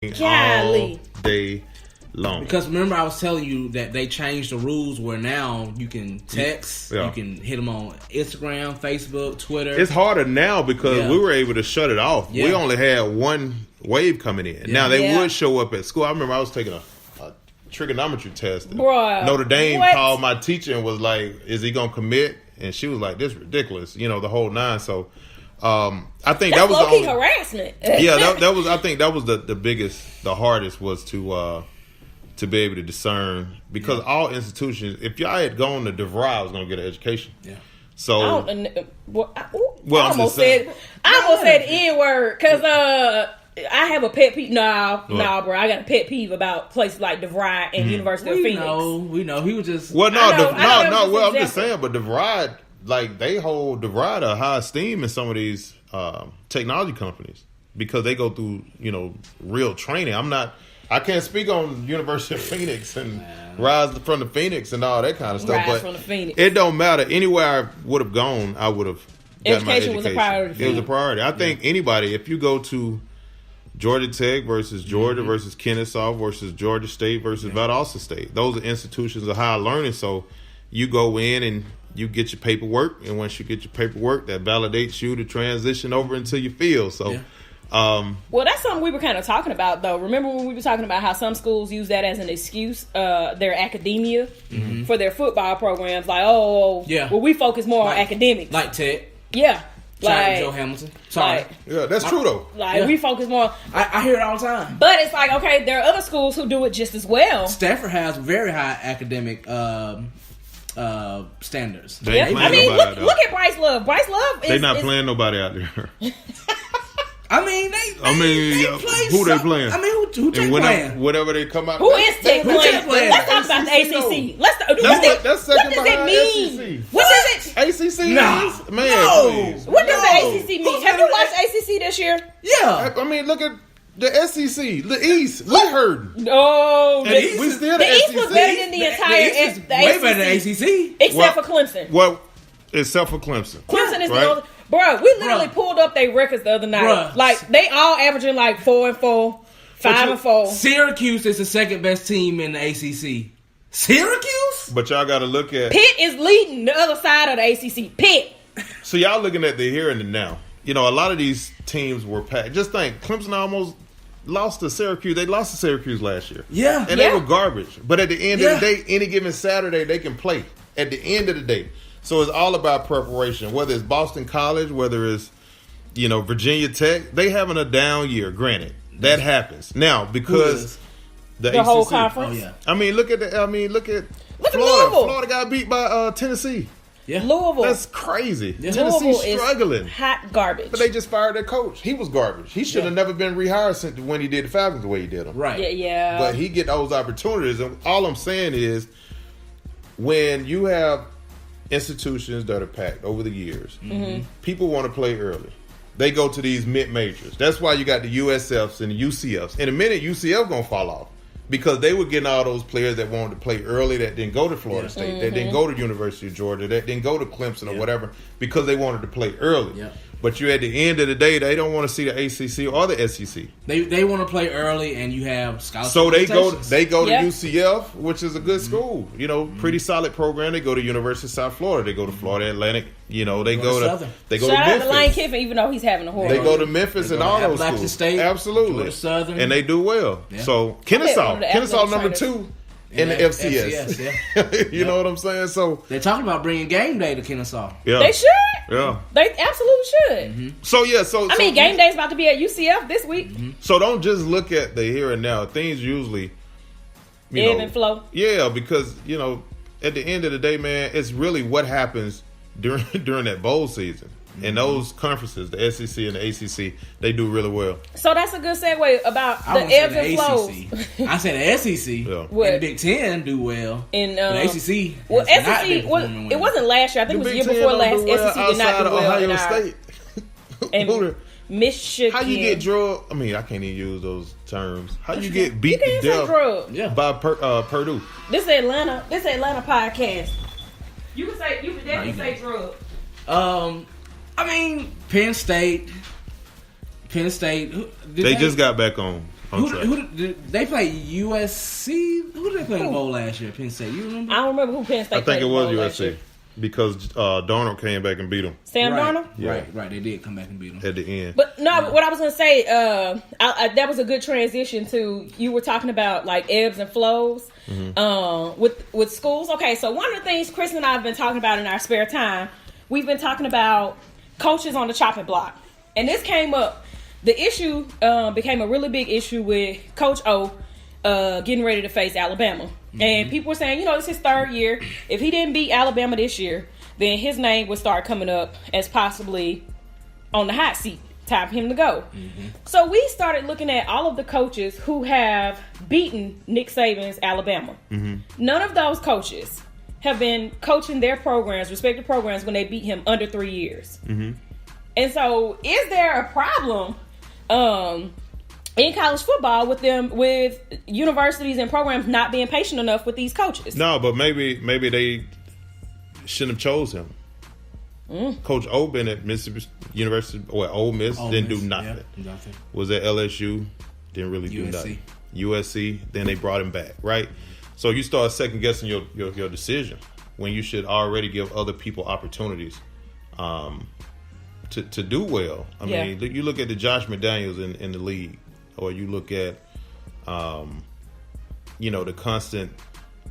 Golly. all day long. Because remember, I was telling you that they changed the rules where now you can text, you can hit them on Instagram, Facebook, Twitter. It's harder now because we were able to shut it off. We only had one wave coming in. Now they would show up at school. I remember I was taking a trigonometry test. Bruh, Notre Dame called my teacher and was like, "Is he gonna commit?" And she was like, "This is ridiculous," the whole nine. So I think that was the only harassment. that was. I think that was the biggest, the hardest was to be able to discern, because all institutions, if y'all had gone to DeVry, I was gonna get an education. Yeah. So I almost said the N word because I have a pet peeve. Nah, bro. I got a pet peeve about places like DeVry and University of Phoenix. We know. He was just... Well, no. I'm just saying, but DeVry, like, they hold DeVry to high esteem in some of these technology companies because they go through, real training. I can't speak on University of Phoenix and Rise from the Phoenix and all that kind of stuff. Rise from the Phoenix. It don't matter. Anywhere I would have gone, I would have got my education. Was a priority. It was a priority. I think anybody, if you go to Georgia Tech versus Georgia versus Kennesaw versus Georgia State versus Valdosta State, those are institutions of higher learning. So you go in and you get your paperwork, and once you get your paperwork, that validates you to transition over into your field. So. Well, that's something we were kind of talking about, though. Remember when we were talking about how some schools use that as an excuse, their academia, for their football programs? Like, well, we focus more on academics. Like Tech. Yeah. Like Joe Hamilton. Sorry. Yeah, that's true, though. We focus more. I hear it all the time. But it's like, okay, there are other schools who do it just as well. Stanford has very high academic standards. I mean, look at Bryce Love. Bryce Love is... They're not playing nobody out there. I mean, they play who they playing? I mean, who Tech playing? Whatever they come out. Who is Tech playing? Let's talk about the ACC. That's second what does it mean? What does it? ACC? No. Please. What does the ACC mean? Have you watched ACC this year? Yeah. I mean, look at the SEC, the East. We heard. No, the East was better than the entire ACC. Way better than ACC, except for Clemson. Well, except for Clemson. Clemson is the only. Bro, we literally pulled up their records the other night. Bruh. Like, they all averaging like 4-4, 5-4. Syracuse is the second best team in the ACC. Syracuse? But y'all got to look at... Pitt is leading the other side of the ACC. Pitt. So y'all looking at the here and the now. A lot of these teams were packed. Just think, Clemson almost lost to Syracuse. They lost to Syracuse last year. Yeah. And they were garbage. But at the end of the day, any given Saturday, they can play. At the end of the day. So it's all about preparation. Whether it's Boston College, whether it's, Virginia Tech, they having a down year. Granted, that happens now because the ACC, whole conference. Oh, yeah. I mean, look at Florida. Louisville. Florida got beat by Tennessee. Yeah, Louisville. That's crazy. Yeah. Tennessee's struggling. Hot garbage. But they just fired their coach. He was garbage. He should have never been rehired since when he did the Falcons the way he did them. Right. Yeah. But he get those opportunities, and all I'm saying is, when you have institutions that are packed over the years, people want to play early. They go to these mid-majors. That's why you got the USFs and the UCFs. In a minute, UCF going to fall off because they were getting all those players that wanted to play early that didn't go to Florida State, that didn't go to University of Georgia, that didn't go to Clemson or whatever because they wanted to play early. Yeah. But you at the end of the day, they don't want to see the ACC or the SEC. They want to play early, and you have scholarships. So they go to UCF, which is a good school. Pretty solid program. They go to University of South Florida. They go to Florida Atlantic. They go to Shout out to Lane Kiffin, even though he's having a horrible. They go to Memphis and all those schools. State, absolutely, go to Southern, and they do well. Yeah. So Kennesaw number 2 in the FCS. You know what I'm saying? So they're talking about bringing game day to Kennesaw. Yeah, they should. Yeah, they absolutely should. So I mean, game day's about to be at UCF this week. So don't just look at the here and now. Things usually ebb and flow. Yeah, because at the end of the day, man, it's really what happens during that bowl season. And those conferences, the SEC and the ACC, they do really well. So that's a good segue about the ebbs and flows. I said the SEC and the Big Ten do well. And the ACC, it wasn't last year. I think it was the year before last. SEC did not do well in State. And Michigan. How you get drugged? I mean, I can't even use those terms. How you get beat to death by Purdue? This is Atlanta podcast. You can definitely say drug. I mean, Penn State. They just got back on. Who did they play USC? Who did they play in the bowl last year? Penn State. You remember? I don't remember who Penn State played. I think it was USC. Because Darnold came back and beat him. Sam Darnold? Yeah. Right. They did come back and beat him. At the end. But no, what I was going to say, that was a good transition to, you were talking about like ebbs and flows with schools. Okay, so one of the things Chris and I have been talking about in our spare time, we've been talking about coaches on the chopping block. And this came up, the issue became a really big issue with Coach O getting ready to face Alabama. And people were saying, this is his third year. If he didn't beat Alabama this year, then his name would start coming up as possibly on the hot seat. Time for him to go. So we started looking at all of the coaches who have beaten Nick Saban's Alabama. None of those coaches have been coaching their programs, respective programs, when they beat him under 3 years. And so is there a problem in college football with universities and programs not being patient enough with these coaches? No, but maybe they shouldn't have chose him. Coach O been at Mississippi University or Ole Miss, didn't do nothing. Yeah, nothing. Was at LSU, didn't really do nothing. USC, then they brought him back, right? So you start second guessing your decision when you should already give other people opportunities to do well. I mean, you look at the Josh McDaniels in the league. Or you look at, the constant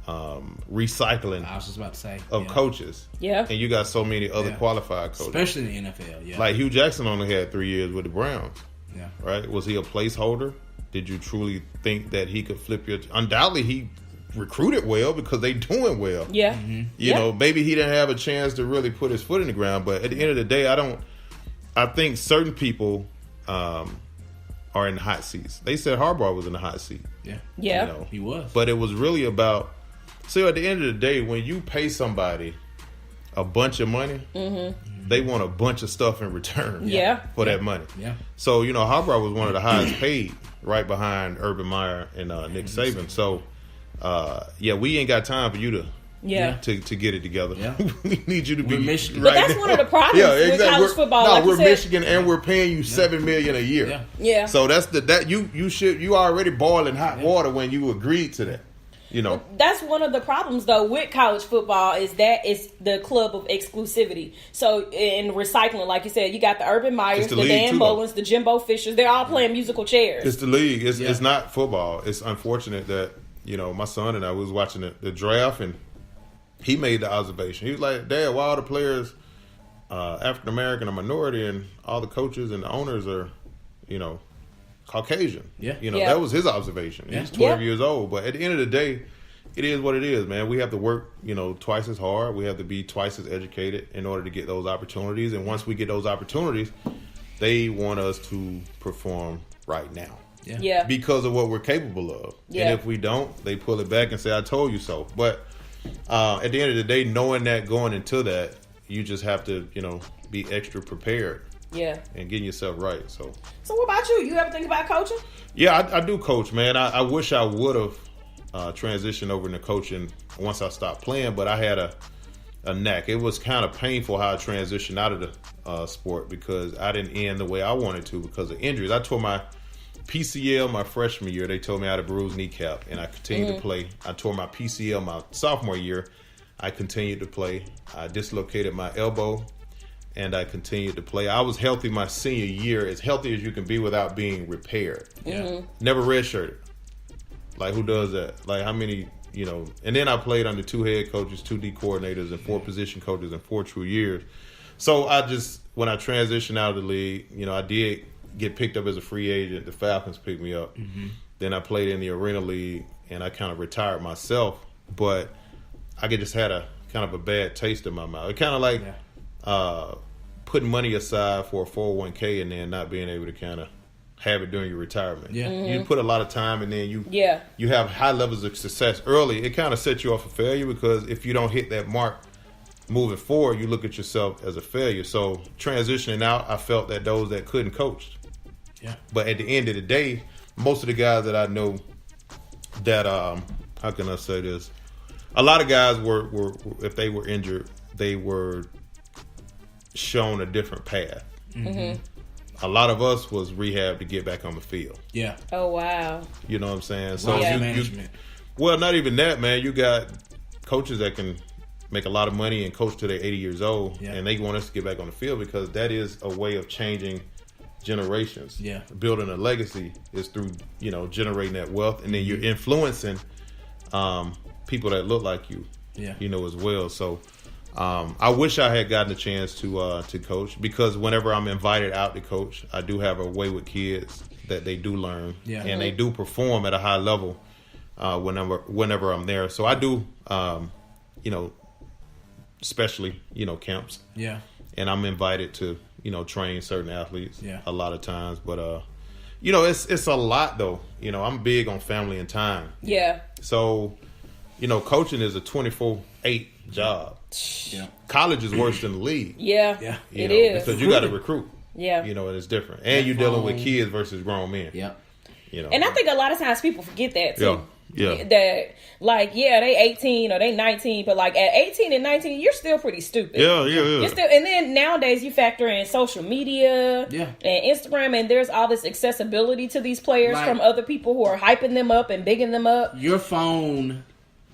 recycling. I was just about to say of coaches. Yeah, and you got so many other qualified coaches, especially in the NFL. Yeah, like Hugh Jackson only had 3 years with the Browns. Yeah, right. Was he a placeholder? Did you truly think that he could flip your? Undoubtedly, he recruited well because they doing well. Yeah, you know, maybe he didn't have a chance to really put his foot in the ground. But at the end of the day, I think certain people. Are in the hot seats. They said Harbaugh was in the hot seat. Yeah. He was. But it was really about. So at the end of the day, when you pay somebody a bunch of money, they want a bunch of stuff in return. For that money. Yeah. So Harbaugh was one of the highest paid, right behind Urban Meyer and Nick Saban. So we ain't got time for you to. To get it together. Yeah. We need you to be Michigan. But that's one of the problems with college football. No, we're Michigan and we're paying you $7 million a year. Yeah. So that's you already boiling hot water when you agreed to that. But that's one of the problems though with college football is that it's the club of exclusivity. So in recycling, like you said, you got the Urban Meyers, the Dan Mullins, the Jimbo Fishers. They're all playing musical chairs. It's the league. It's not football. It's unfortunate that my son and I was watching the draft and. He made the observation. He was like, Dad, why all the players African American or minority and all the coaches and the owners are, Caucasian? That was his observation. He's 12 years old. But at the end of the day, it is what it is, man. We have to work, twice as hard. We have to be twice as educated in order to get those opportunities. And once we get those opportunities, they want us to perform right now. Yeah. Because of what we're capable of. Yeah. And if we don't, they pull it back and say, I told you so. But at the end of the day, knowing that going into that, you just have to, be extra prepared. Yeah. And getting yourself right. So what about you? You ever think about coaching? Yeah, I do coach, man. I wish I would have transitioned over into coaching once I stopped playing, but I had a knack. It was kind of painful how I transitioned out of the sport because I didn't end the way I wanted to because of injuries. I tore my PCL my freshman year. They told me I had a bruised kneecap, and I continued to play. I tore my PCL my sophomore year. I continued to play. I dislocated my elbow, and I continued to play. I was healthy my senior year, as healthy as you can be without being repaired. Never redshirted. Like, who does that? Like, how many, And then I played under 2 head coaches, 2 D coordinators, and 4 position coaches in 4 true years. So when I transitioned out of the league, I did get picked up as a free agent. The Falcons picked me up. Then I played in the Arena League, and I kind of retired myself. But I just had a kind of a bad taste in my mouth. It kind of like putting money aside for a 401k and then not being able to kind of have it during your retirement. You put a lot of time, and then you have high levels of success early. It kind of sets you off for failure because if you don't hit that mark moving forward, you look at yourself as a failure. So transitioning out, I felt that those that couldn't coach. But at the end of the day, most of the guys that I know that how can I say this? A lot of guys were if they were injured, they were shown a different path. a lot of us was rehab to get back on the field. Yeah. Oh wow. You know what I'm saying? So management. Well, not even that, man. You got coaches that can make a lot of money and coach till they're 80 years old, and they want us to get back on the field because that is a way of changing generations. Yeah. Building a legacy is through, generating that wealth, and then you're influencing people that look like you, as well. So I wish I had gotten a chance to coach, because whenever I'm invited out to coach, I do have a way with kids that they do learn, and they do perform at a high level whenever I'm there. So I do, especially, camps. Yeah. And I'm invited to, train certain athletes a lot of times. But, it's a lot, though. I'm big on family and time. Yeah. So, coaching is a 24/8 job. Yeah. College is worse than the league. Yeah. It is. Because you got to recruit. Yeah. And it's different. And you're dealing with kids versus grown men. Yeah. And I think a lot of times people forget that, too. Yeah. That, they 18 or they 19, but at 18 and 19, you're still pretty stupid. Yeah. You're still, and then nowadays you factor in social media and Instagram, and there's all this accessibility to these players from other people who are hyping them up and bigging them up. Your phone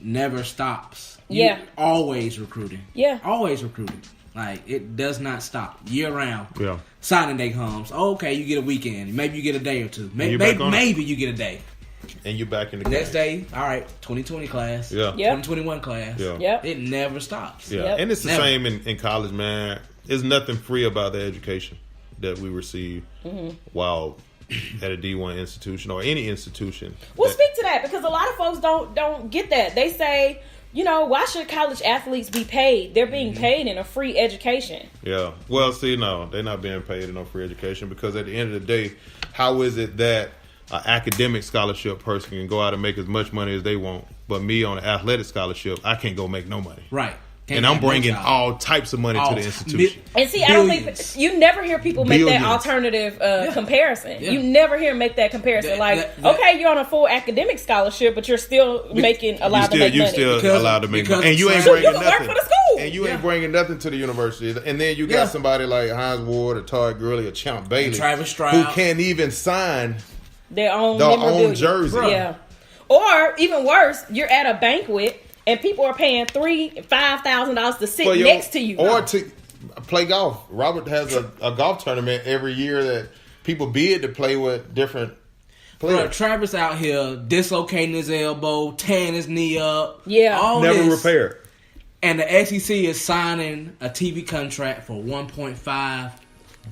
never stops. You're always recruiting. Yeah. Always recruiting. It does not stop year round. Yeah. Signing day comes. Okay, you get a weekend. Maybe you get a day or two. Maybe you get a day. And you're back in the next day. All right, 2020 class. Yeah. 2021 class. Yeah. It never stops. Yeah. And it's the same in college, man. There's nothing free about the education that we receive while at a D1 institution or any institution. Well, speak to that, because a lot of folks don't get that. They say, why should college athletes be paid? They're being paid in a free education. Yeah. Well, see, no, they're not being paid in a free education, because at the end of the day, how is it that an academic scholarship person can go out and make as much money as they want, but me on an athletic scholarship, I can't go make no money? Right. And I'm bringing all types of money to the institution. And see, I don't think you never hear people make that alternative comparison. Yeah. You never hear them make that comparison. Okay, you're on a full academic scholarship, but you're still allowed to make money. You're still allowed to make money, and you ain't bringing nothing. Work for the school. And you ain't bringing nothing to the university. And then you got somebody like Hines Ward or Todd Gurley or Champ Bailey, Travis Stroud, who can't even sign their own jersey. Yeah. Or even worse, you're at a banquet and people are paying $3,000-$5,000 to sit next to you, or to play golf. Robert has a golf tournament every year that people bid to play with different players. Bro, Travis out here dislocating his elbow, tearing his knee up. Yeah, all never this. repaired. And the SEC is signing a TV contract for $1.5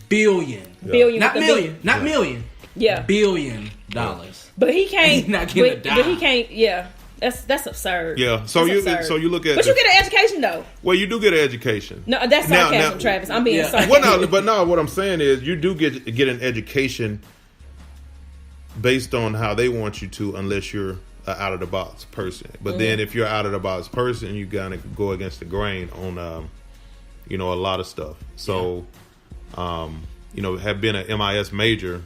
billion. Billion, not million, not million. Yeah, $1 billion. But he can't. He's not getting a dime. But he can't. Yeah. That's absurd. Yeah, so you look at, but you get an education though. Well, you do get an education. No, that's sarcasm, Travis. I'm being sarcastic. What I'm saying is you do get an education based on how they want you to, unless you're an out of the box person. But then if you're out of the box person, you gotta go against the grain on a lot of stuff. So have been an MIS major,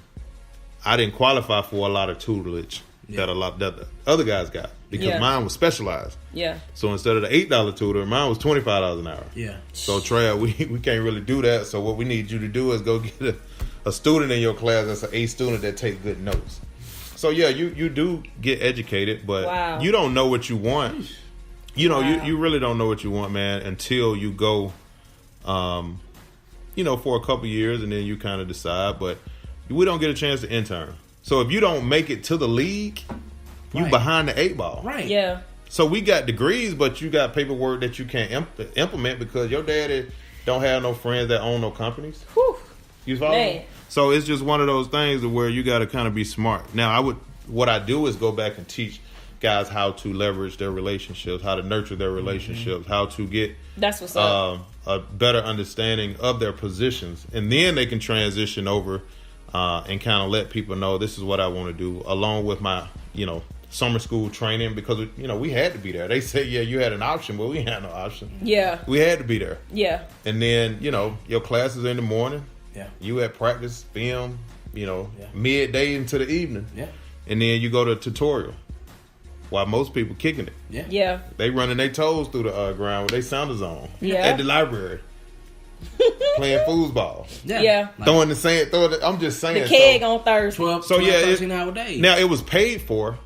I didn't qualify for a lot of tutelage that the other guys got, because mine was specialized. Yeah. So instead of the $8 tutor, mine was $25 an hour. Yeah. So Trav, we can't really do that. So what we need you to do is go get a student in your class that's an A student that takes good notes. So you do get educated, but you don't know what you want. You really don't know what you want, man, until you go, for a couple years, and then you kind of decide. But we don't get a chance to intern. So if you don't make it to the league, you behind the 8 ball. Right. Yeah. So we got degrees, but you got paperwork that you can't implement because your daddy don't have no friends that own no companies. Whew. You follow me? So it's just one of those things where you got to kind of be smart. Now, what I do is go back and teach guys how to leverage their relationships, how to nurture their relationships, how to get that's what's up. A better understanding of their positions, and then they can transition over and kind of let people know this is what I want to do, along with my summer school training, because we had to be there. They say you had an option, but we had no option. Yeah, we had to be there. Yeah, and then your classes in the morning. Yeah, you at practice, film. Midday into the evening. Yeah, and then you go to tutorial. While most people kicking it. Yeah, they running their toes through the ground with their sounders on. Yeah, at the library. playing foosball. Yeah. Throwing the sand. I'm just saying. The keg on Thursday. 12, 13 hour days. Now it was paid for.